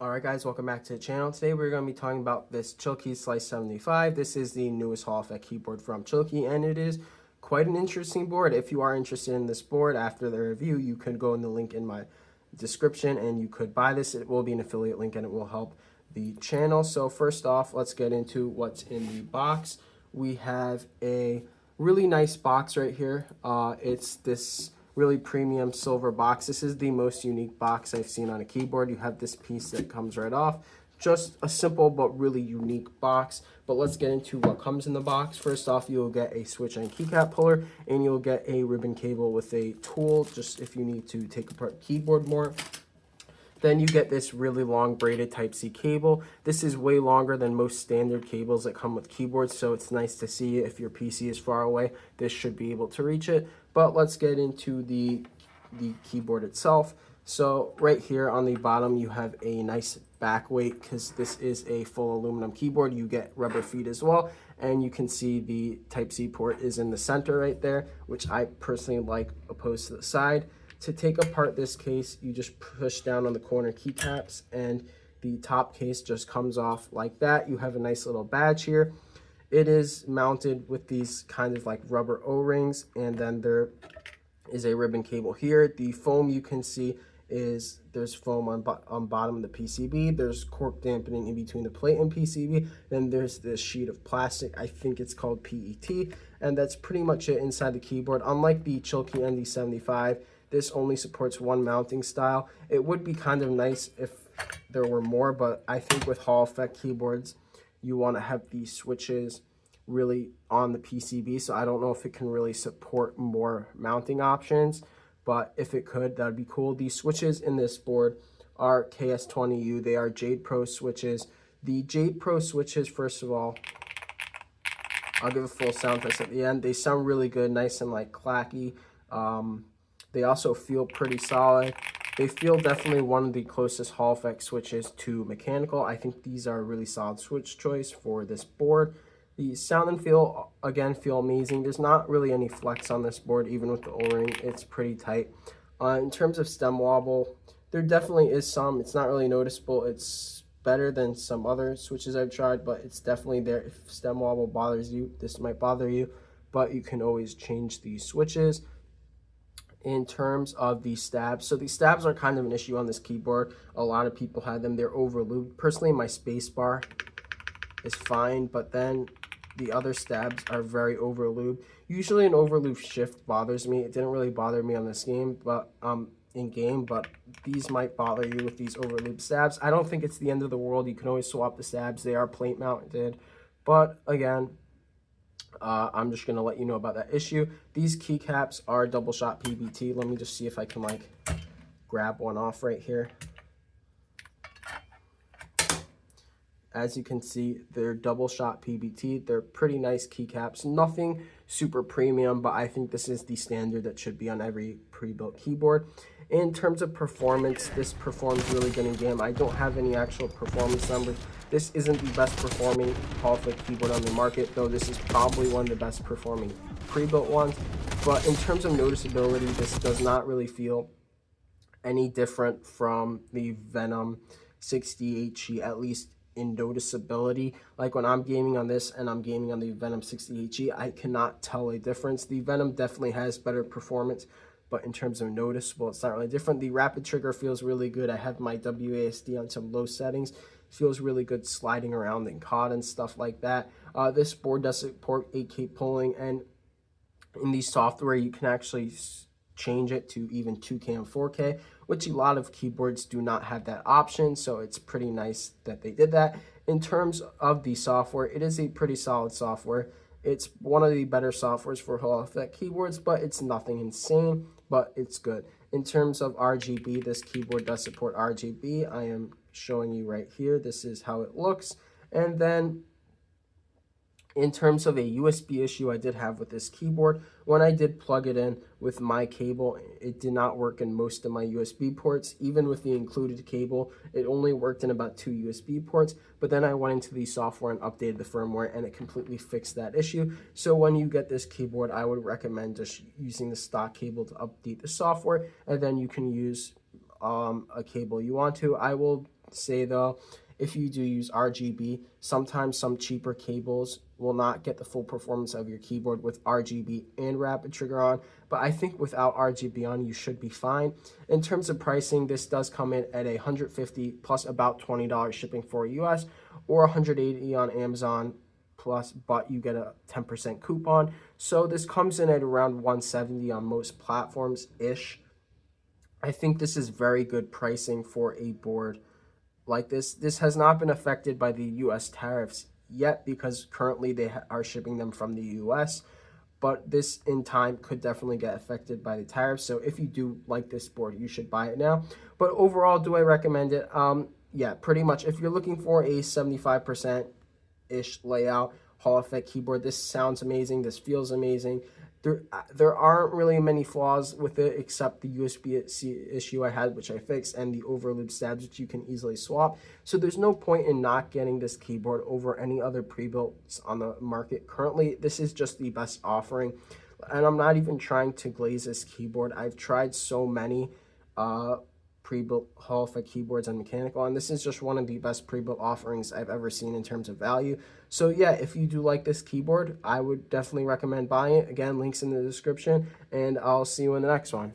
Alright guys, welcome back to the channel. Today we're going to be talking about this Chilkey Slice75. This is the newest Hall effect keyboard from Chilkey, and it is quite an interesting board. If you are interested in this board after the review, you could go in the link in my description and you could buy this. It will be an affiliate link and it will help the channel. So first off, let's get into what's in the box. We have a really nice box right here. It's this really premium silver box. This is the most unique box I've seen on a keyboard. You have this piece that comes right off. Just a simple but really unique box. But let's get into what comes in the box. First off, you'll get a switch and keycap puller, and you'll get a ribbon cable with a tool, just if you need to take apart the keyboard more. Then you get this really long braided Type-C cable. This is way longer than most standard cables that come with keyboards, so it's nice to see if your PC is far away. This should be able to reach it. But let's get into the keyboard itself. So right here on the bottom, you have a nice back weight because this is a full aluminum keyboard. You get rubber feet as well, and you can see the Type-C port is in the center right there, which I personally like opposed to the side. To take apart this case, you just push down on the corner keycaps and the top case just comes off like that. You have a nice little badge here. It is mounted with these kind of like rubber O-rings, and then there is a ribbon cable here. The foam you can see is there's foam on bottom of the PCB. There's cork dampening in between the plate and PCB. Then there's this sheet of plastic. I think it's called PET, and that's pretty much it inside the keyboard. Unlike the Chilkey ND75, this only supports one mounting style. It would be kind of nice if there were more, but I think with Hall effect keyboards, you want to have these switches really on the PCB. So I don't know if it can really support more mounting options, but if it could, that'd be cool. These switches in this board are KS20U. They are Jade Pro switches. The Jade Pro switches, first of all, I'll give a full sound test at the end. They sound really good, nice and like clacky. They also feel pretty solid. They feel definitely one of the closest Hall effect switches to mechanical. I think these are a really solid switch choice for this board. The sound and feel, again, feel amazing. There's not really any flex on this board, even with the O-ring. It's pretty tight. In terms of stem wobble, there definitely is some. It's not really noticeable. It's better than some other switches I've tried, but it's definitely there. If stem wobble bothers you, this might bother you, but you can always change these switches. In terms of the stabs, so the stabs are kind of an issue on this keyboard. A lot of people have them. They're over lubed. Personally, my space bar is fine, but then the other stabs are very over lubed. Usually an over lubed shift bothers me. It didn't really bother me on this game, but in game, but these might bother you with these over lubed stabs. I don't think it's the end of the world. You can always swap the stabs. They are plate mounted, but again, I'm just going to let you know about that issue. These keycaps are double shot PBT. Let me just see if I can like grab one off right here. As you can see, they're double shot PBT. They're pretty nice keycaps. Nothing super premium, but I think this is the standard that should be on every pre-built keyboard. In terms of performance, this performs really good in game. I don't have any actual performance numbers. This isn't the best performing Hall effect keyboard on the market, though this is probably one of the best performing pre-built ones. But in terms of noticeability, this does not really feel any different from the Venom 60he, at least in noticeability. Like when I'm gaming on this and I'm gaming on the Venom 60he, I cannot tell a difference. The Venom definitely has better performance, but in terms of noticeable, it's not really different. The rapid trigger feels really good. I have my WASD on some low settings. Feels really good sliding around in COD and stuff like that. This board does support 8K polling, and in the software you can actually change it to even 2K and 4K, which a lot of keyboards do not have that option, so it's pretty nice that they did that. In terms of the software, it is a pretty solid software. It's one of the better softwares for Hall effect keyboards, but it's nothing insane, but it's good. In terms of RGB, this keyboard does support RGB. I am showing you right here. This is how it looks. And then in terms of a USB issue I did have with this keyboard, when I did plug it in with my cable, it did not work in most of my USB ports. Even with the included cable, it only worked in about 2 USB ports, but then I went into the software and updated the firmware and it completely fixed that issue. So when you get this keyboard, I would recommend just using the stock cable to update the software, and then you can use a cable you want to. I will say though, if you do use RGB, sometimes some cheaper cables will not get the full performance of your keyboard with RGB and rapid trigger on, but I think without RGB on, you should be fine. In terms of pricing, this does come in at $150 plus about $20 shipping for US, or $180 on Amazon plus, but you get a 10% coupon. So this comes in at around $170 on most platforms-ish. I think this is very good pricing for a board like this. This has not been affected by the US tariffs yet because currently they are shipping them from the US, but this in time could definitely get affected by the tariffs. So if you do like this board, you should buy it now. But overall, do I recommend it? Yeah, pretty much. If you're looking for a 75%-ish layout Hall effect keyboard, this sounds amazing. This feels amazing. There aren't really many flaws with it except the USB-C issue I had, which I fixed, and the overloop stabs, which you can easily swap. So there's no point in not getting this keyboard over any other pre-builts on the market. Currently, this is just the best offering, and I'm not even trying to glaze this keyboard. I've tried so many pre-built Hall effect keyboards and mechanical, and this is just one of the best pre-built offerings I've ever seen in terms of value. So yeah, if you do like this keyboard, I would definitely recommend buying it. Again, links in the description, and I'll see you in the next one.